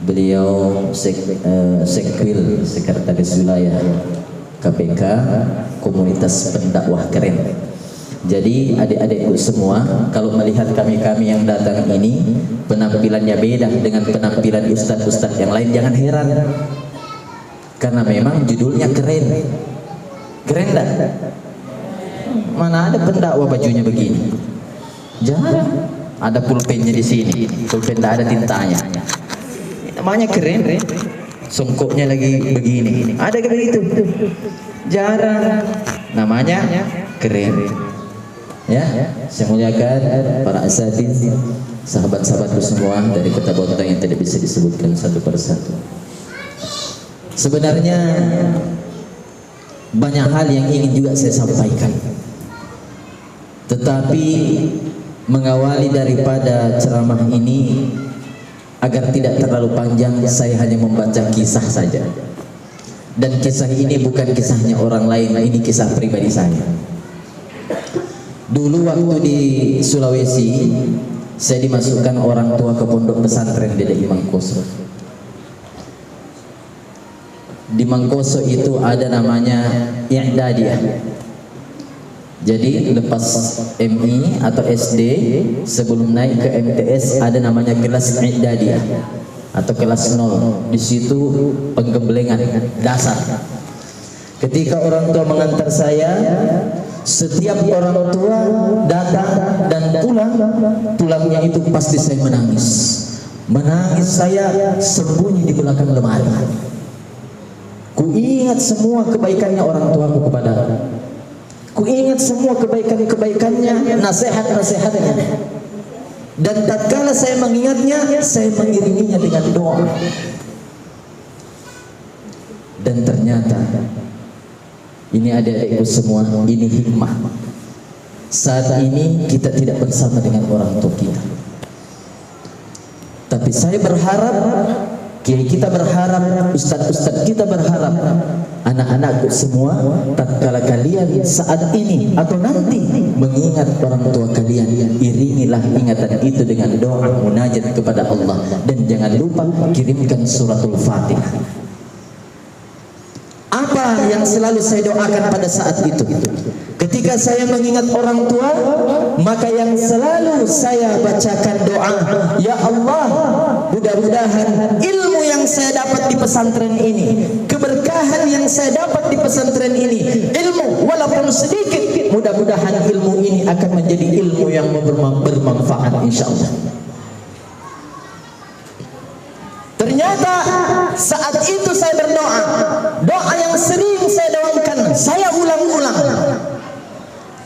Beliau Sekwil Sekretaris Wilayah KPK Komunitas Pendakwah Keren. Jadi adik-adikku semua, kalau melihat kami-kami yang datang ini penampilannya beda dengan penampilan ustadz-ustadz yang lain, jangan heran, karena memang judulnya keren. Keren dah. Mana ada pendakwa bajunya begini? Jangan. Ada pulpennya di sini, pulpen tak ada tintanya. Namanya keren. Songkoknya lagi begini. Ada kayak begitu? Jarang. Namanya keren. Ya, saya muliakan para asatidz, sahabat-sahabatku semua dari Kota Bontang yang tidak bisa disebutkan satu persatu. Sebenarnya banyak hal yang ingin juga saya sampaikan, tetapi mengawali daripada ceramah ini agar tidak terlalu panjang, saya hanya membaca kisah saja. Dan kisah ini bukan kisahnya orang lain, ini kisah pribadi saya. Dulu waktu di Sulawesi, saya dimasukkan orang tua ke pondok pesantren di Mangkoso. Di Mangkoso itu ada namanya I'dadiyah. Jadi lepas MI atau SD, sebelum naik ke MTS ada namanya kelas I'dadiyah atau kelas 0. Di situ penggemblengan dasar. Ketika orang tua mengantar saya, setiap orang tua datang dan pulangnya itu pasti saya menangis. Menangis saya sembunyi di belakang lemari. Ku ingat semua kebaikannya orang tuaku kepada aku. Ku ingat semua kebaikan-kebaikannya, nasihat-nasihatnya. Dan tatkala saya mengingatnya, saya mengiringinya dengan doa. Dan ternyata ini adik-adikku semua, ini hikmah. Saat ini kita tidak bersama dengan orang tua kita, tapi saya berharap, kiai kita berharap, ustadz-ustadz kita berharap, anak-anakku semua, tatkala kalian saat ini atau nanti mengingat orang tua kalian, iringilah ingatan itu dengan doa munajat kepada Allah. Dan jangan lupa kirimkan suratul Fatihah. Apa yang selalu saya doakan pada saat itu? Ketika saya mengingat orang tua, maka yang selalu saya bacakan doa, ya Allah, mudah-mudahan ilmu yang saya dapat di pesantren ini, keberkahan yang saya dapat di pesantren ini, ilmu walaupun sedikit, mudah-mudahan ilmu ini akan menjadi ilmu yang bermanfaat insyaallah. Ternyata saat itu saya berdoa, doa yang sering saya doakan, saya ulang-ulang.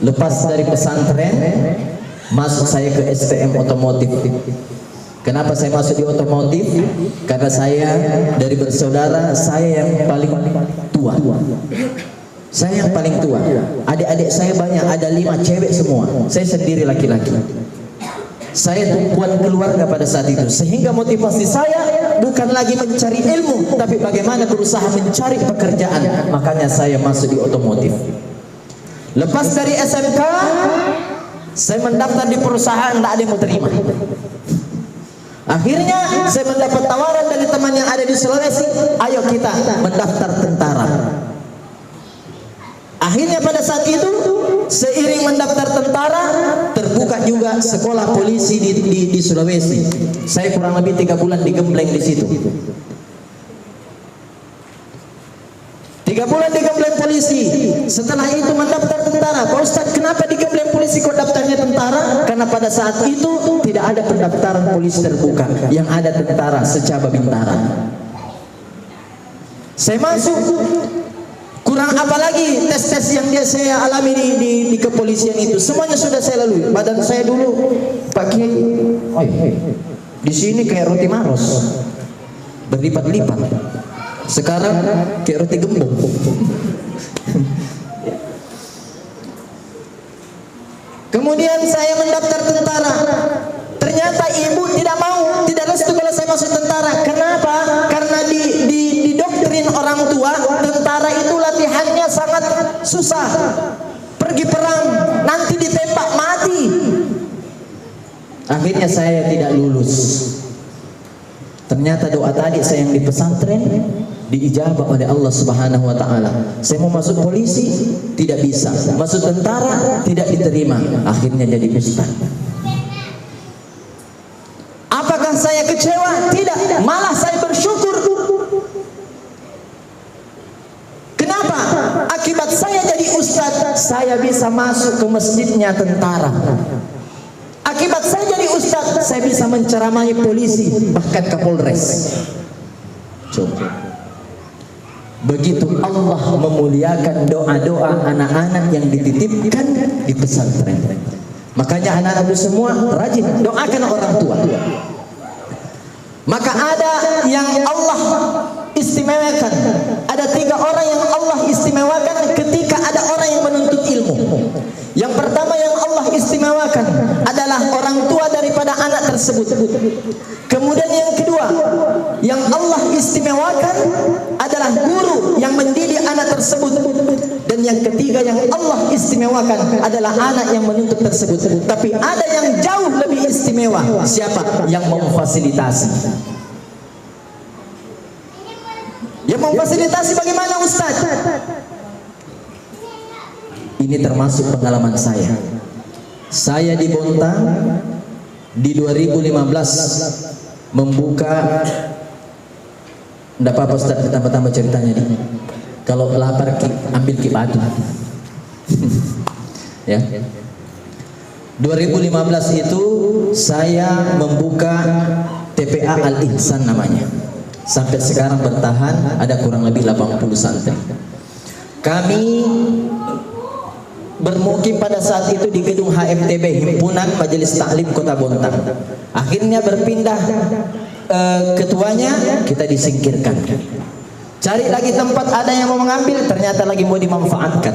Lepas dari pesantren, masuk saya ke STM otomotif. Kenapa saya masuk di otomotif? Karena saya dari bersaudara, saya yang paling tua. Saya yang paling tua. Adik-adik saya banyak, ada 5 cewek semua. Saya sendiri laki-laki. Saya tumpuan keluarga pada saat itu, sehingga motivasi saya bukan lagi mencari ilmu, tapi bagaimana berusaha mencari pekerjaan. Makanya saya masuk di otomotif. Lepas dari SMK, saya mendaftar di perusahaan, tidak ada yang mau terima. Akhirnya saya mendapat tawaran dari teman yang ada di Sulawesi, ayo kita mendaftar tentara. Akhirnya pada saat itu, seiring mendaftar tentara, terbuka juga sekolah polisi di Sulawesi. Saya kurang lebih 3 bulan digembleng di situ. 3 bulan digembleng polisi. Setelah itu mendaftar tentara. Pak Ustadz, kenapa digembleng polisi kok daftarnya tentara? Karena pada saat itu tidak ada pendaftaran polisi terbuka, yang ada tentara secaba bintara. Saya masuk. Kurang apa lagi tes-tes yang saya alami di kepolisian itu, semuanya sudah saya lalui. Badan saya dulu, Pak Kiai, di sini kayak roti maros, berlipat-lipat. Sekarang kayak roti gembong. Kemudian saya mendaftar tentara. Ternyata ibu tidak mau, tidak restu kalau saya masuk tentara. Kenapa? Karena di doktrin orang tua, tentara itu latihannya sangat susah. Pergi perang, nanti ditembak mati. Akhirnya saya tidak lulus. Ternyata doa tadi saya yang di pesantren diijabah oleh Allah Subhanahu wa taala. Saya mau masuk polisi, tidak bisa. Masuk tentara, tidak diterima. Akhirnya jadi ustaz. Apakah saya kecewa? Tidak, malah saya bersyukur. Kenapa? Akibat saya jadi ustaz, saya bisa masuk ke masjidnya tentara. Akibat saya jadi ustaz, saya bisa menceramahi polisi, bahkan Kapolres. Coba. Begitu Allah memuliakan doa-doa anak-anak yang dititipkan di pesantren. Makanya anak-anak semua rajin doakan orang tua. Maka ada yang Allah istimewakan. Ada 3 orang yang Allah istimewakan ketika ada orang yang menuntut ilmu. Yang pertama yang Allah istimewakan adalah orang tua daripada anak tersebut. Kemudian yang kedua yang Allah istimewakan adalah guru yang mendidik anak tersebut. Dan yang ketiga yang Allah istimewakan adalah anak yang menuntut tersebut. Tapi ada yang jauh lebih istimewa. Siapa? Yang memfasilitasi. Yang memfasilitasi bagaimana Ustaz? Ini termasuk pengalaman saya. Saya di Bontang di 2015 membuka. Tidak apa-apa Ustaz, tambah-tambah ceritanya nih. Kalau lapar ambil batu. Ya. 2015 itu saya membuka TPA Al-Ihsan namanya. Sampai sekarang bertahan ada kurang lebih 80 santri. Kami bermukim pada saat itu di gedung HMTB, Himpunan Majelis Taklim Kota Bontang. Akhirnya berpindah ketuanya, kita disingkirkan. Cari lagi tempat, ada yang mau mengambil, ternyata lagi mau dimanfaatkan.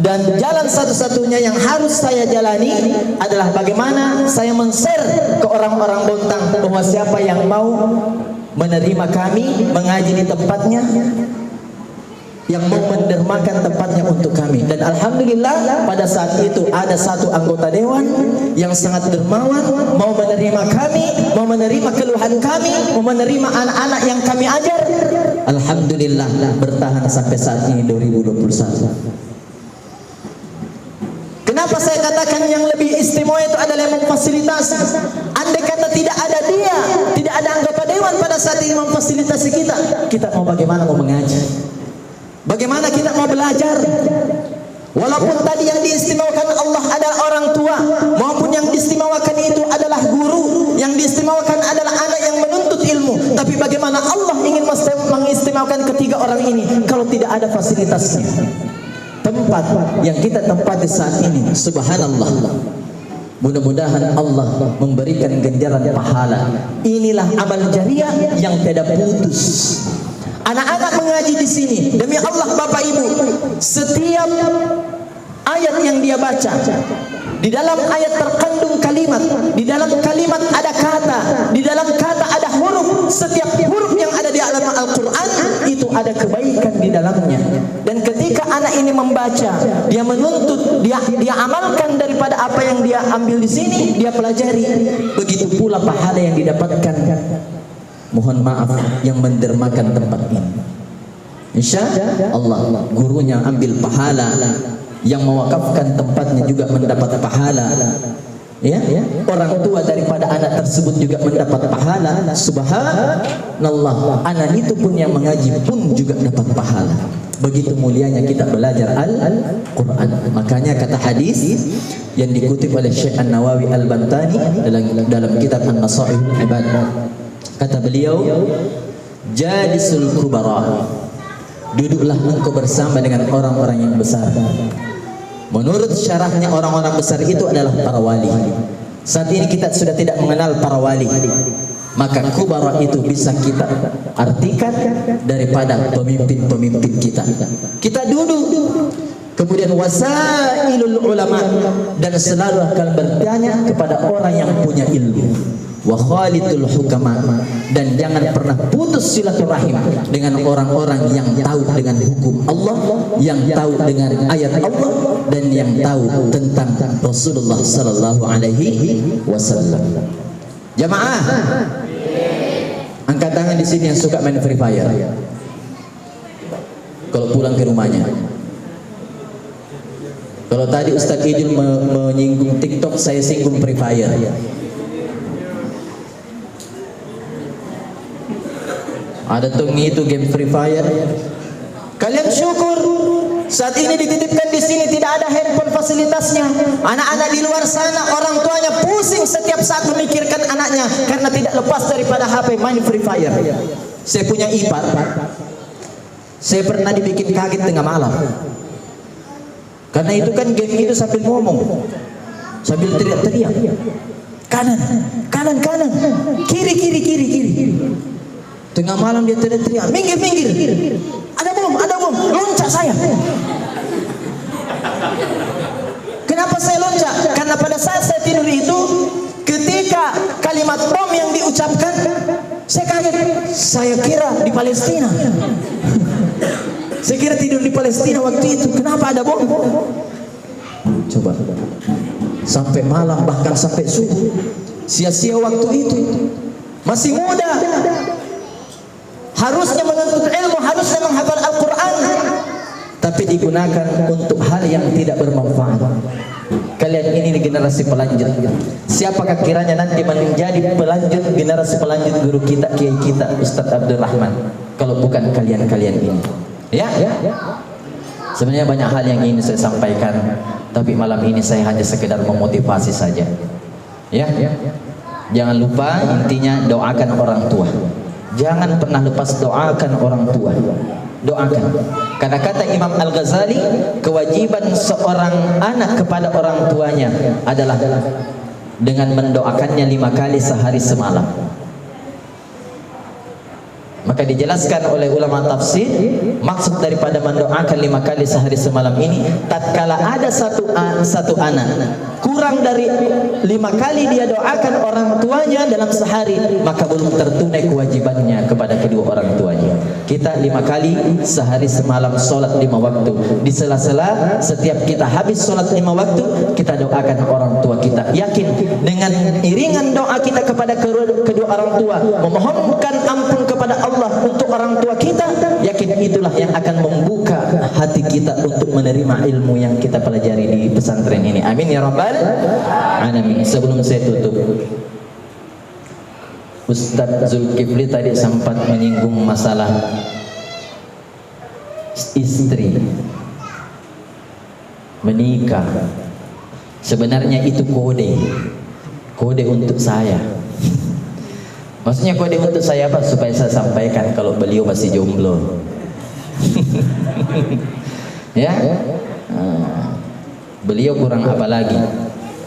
Dan jalan satu-satunya yang harus saya jalani adalah bagaimana saya men-share ke orang-orang Bontang bahwa siapa yang mau menerima kami mengaji di tempatnya, yang mau mendermakan tempatnya untuk kami. Dan alhamdulillah pada saat itu ada satu anggota dewan yang sangat dermawan, mau menerima kami, mau menerima keluhan kami, mau menerima anak-anak yang kami ajar. Alhamdulillah bertahan sampai saat ini 2021. Kenapa saya katakan yang lebih istimewa itu adalah yang memfasilitasi? Andai kata tidak ada dia, tidak ada anggota dewan pada saat ini memfasilitasi kita, kita mau bagaimana mau mengaji? Bagaimana kita mau belajar? Walaupun tadi yang diistimewakan Allah adalah orang tua, maupun yang diistimewakan itu adalah guru, yang diistimewakan adalah anak yang menuntut ilmu. Tapi bagaimana Allah ingin mengistimewakan ketiga orang ini kalau tidak ada fasilitasnya? Tempat yang kita tempati saat ini, subhanallah. Mudah-mudahan Allah memberikan ganjaran pahala. Inilah amal jariah yang tidak putus. Anak-anak mengaji di sini, demi Allah Bapak Ibu, setiap ayat yang dia baca, di dalam ayat terkandung kalimat, di dalam kalimat ada kata, di dalam kata ada huruf. Setiap huruf yang ada di dalam Al-Quran itu ada kebaikan di dalamnya. Dan ketika anak ini membaca, dia menuntut, dia amalkan daripada apa yang dia ambil di sini, dia pelajari. Begitu pula pahala yang didapatkan. Mohon maaf yang mendermakan tempat ini. Insya Allah gurunya ambil pahala, yang mewakafkan tempatnya juga mendapat pahala. Ya, orang tua daripada anak tersebut juga mendapat pahala. Subhanallah, anak itu pun yang mengaji pun juga dapat pahala. Begitu mulianya kita belajar Al-Quran. Makanya kata hadis yang dikutip oleh Syekh An-Nawawi Al-Bantani dalam kitab An-Nasaihul Ibad, kata beliau, jalisul kubara, duduklah engkau bersama dengan orang-orang yang besar. Menurut syarahnya orang-orang besar itu adalah para wali. Saat ini kita sudah tidak mengenal para wali, maka kubara itu bisa kita artikan daripada pemimpin-pemimpin kita. Kita duduk, kemudian wasailul ulama, dan selalu akan bertanya kepada orang yang punya ilmu. Wa khalidul hukama, dan jangan pernah putus silaturahim dengan orang-orang yang tahu dengan hukum Allah, yang tahu dengan ayat Allah, dan yang tahu tentang Rasulullah sallallahu alaihi wasallam. Jamaah, angkat tangan di sini yang suka main Free Fire. Kalau pulang ke rumahnya. Kalau tadi Ustadz Ijul menyinggung TikTok, saya singgung Free Fire. Ada tungi itu game Free Fire. Kalian syukur saat ini dititipkan di sini tidak ada handphone fasilitasnya. Anak-anak di luar sana orang tuanya pusing setiap saat memikirkan anaknya karena tidak lepas daripada HP main Free Fire. Saya punya ipar, saya pernah dibikin kaget tengah malam. Karena itu kan game itu sambil ngomong, sambil teriak-teriak, kanan, kanan, kanan, kiri, kiri, kiri, kiri. Tengah malam dia teriak-teriak, minggir, minggir. Ada bom, loncat saya. Kenapa saya loncat? Karena pada saat saya tidur itu, ketika kalimat bom yang diucapkan, saya kaget. Saya kira di Palestina. Saya kira tidur di Palestina waktu itu. Kenapa ada bom? Coba. Sampai malam, bahkan sampai subuh. Sia-sia waktu itu. Masih muda. Harusnya menuntut ilmu, harusnya menghafal Al-Quran, tapi digunakan untuk hal yang tidak bermanfaat. Kalian ini generasi pelanjut. Siapakah kiranya nanti menjadi pelanjut, generasi pelanjut guru kita, kiai kita, Ustadz Abdul Rahman, kalau bukan kalian-kalian ini? Ya? Sebenarnya banyak hal yang ingin saya sampaikan, tapi malam ini saya hanya sekedar memotivasi saja. Ya? Jangan lupa intinya doakan orang tua. Jangan pernah lepas doakan orang tua. Doakan. Karena kata Imam Al-Ghazali, kewajiban seorang anak kepada orang tuanya adalah dengan mendoakannya 5 kali sehari semalam. Maka dijelaskan oleh ulama tafsir, maksud daripada mendoakan 5 kali sehari semalam ini, tatkala ada satu anak kurang dari 5 kali dia doakan orang tuanya dalam sehari, maka belum tertunai kewajibannya kepada kedua orang tuanya. Kita 5 kali sehari semalam sholat 5 waktu. Di sela-sela setiap kita habis sholat 5 waktu, kita doakan orang tua kita. Yakin dengan iringan doa kita kepada kedua orang tua, memohonkan ampun kepada Allah untuk orang tua kita, yakin itulah yang akan membuka hati kita untuk menerima ilmu yang kita pelajari di pesantren ini. Amin ya rabbal alamin. Sebelum saya tutup, Ustadz Zulkifli tadi sempat menyinggung masalah istri menikah. Sebenarnya itu kode untuk saya. Maksudnya kode untuk saya apa? Supaya saya sampaikan kalau beliau masih jomblo. Ya, beliau kurang apa lagi?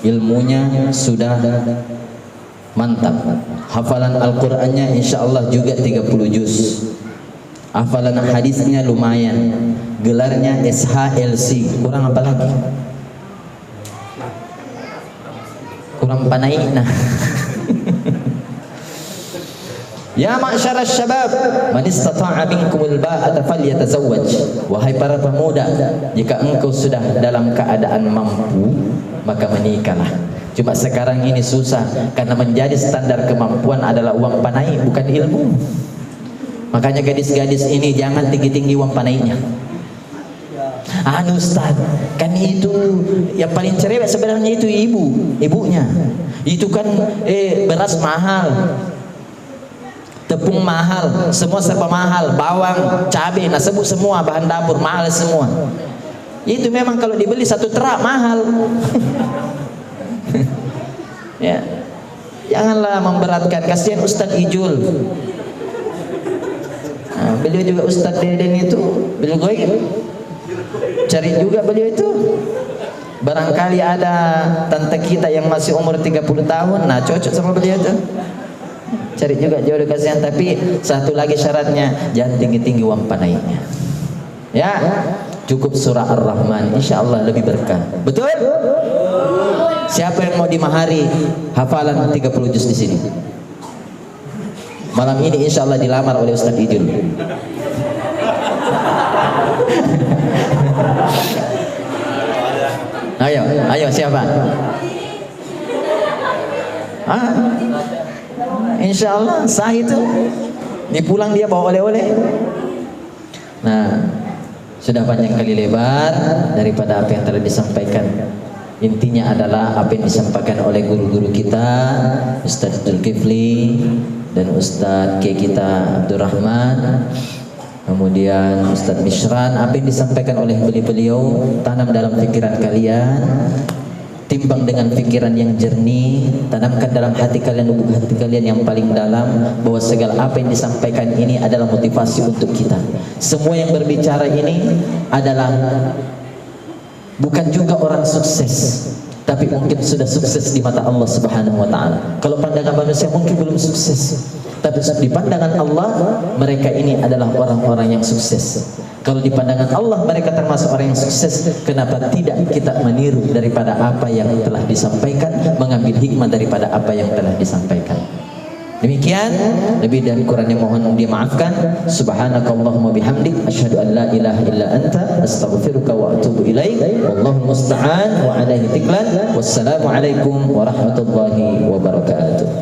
Ilmunya sudah mantap. Hafalan Al-Qur'annya insyaallah juga 30 juz. Hafalan hadisnya lumayan. Gelarnya SHLC. Kurang apa lagi? Kurang panaina. Ya ma'syarasy syabab, man istata'a minkumul ba'ata falyatazawwaj. Wahai para pemuda, jika engkau sudah dalam keadaan mampu, maka menikahlah. Cuma sekarang ini susah karena menjadi standar kemampuan adalah uang panai, bukan ilmu. Makanya gadis-gadis ini jangan tinggi-tinggi uang panainya. Ustaz, kan itu yang paling cerewet sebenarnya itu ibunya. Itu kan beras mahal, tepung mahal, semua serba mahal, bawang, cabai, nah sebut semua bahan dapur mahal semua. Itu memang kalau dibeli 1 terak mahal. Ya, janganlah memberatkan. Kasihan Ustadz Ijul. Nah, beliau juga Ustadz Deden itu, beliau goib. Cari juga beliau itu. Barangkali ada tante kita yang masih umur 30 tahun, nah cocok sama beliau itu. Cari juga jodoh, kasihan. Tapi satu lagi syaratnya, jangan tinggi-tinggi uang panainya. Ya, cukup surah Ar-Rahman, insyaallah lebih berkah. Betul? Siapa yang mau dimahari hafalan 30 juz di sini? Malam ini insyaallah dilamar oleh Ustadz Ijul. Ayo siapa? insya Allah sah itu. Di pulang dia bawa oleh-oleh. Nah, sudah panjang kali lebar daripada apa yang telah disampaikan. Intinya adalah apa yang disampaikan oleh guru-guru kita, Ustadz Zulkifli dan Ustadz kita Abdurrahman, kemudian Ustadz Mishran, apa yang disampaikan oleh beliau tanam dalam pikiran kalian, timbang dengan pikiran yang jernih, tanamkan dalam hati kalian, lubuk hati kalian yang paling dalam, bahwa segala apa yang disampaikan ini adalah motivasi untuk kita. Semua yang berbicara ini adalah bukan juga orang sukses, tapi mungkin sudah sukses di mata Allah Subhanahu wa taala. Kalau pandangan manusia mungkin belum sukses, tapi di pandangan Allah mereka ini adalah orang-orang yang sukses. Kalau di pandangan Allah mereka termasuk orang yang sukses. Kenapa tidak kita meniru daripada apa yang telah disampaikan, mengambil hikmah daripada apa yang telah disampaikan. Demikian, lebih dan kurangnya mohon dimaafkan. Subhanakallahumma bihamdik, asyhadu an la ilaha illa anta, astaghfiruka wa atubu ilaik. Wallahul musta'an wa alaihi tiklan. Wassalamu alaikum warahmatullahi wabarakatuh.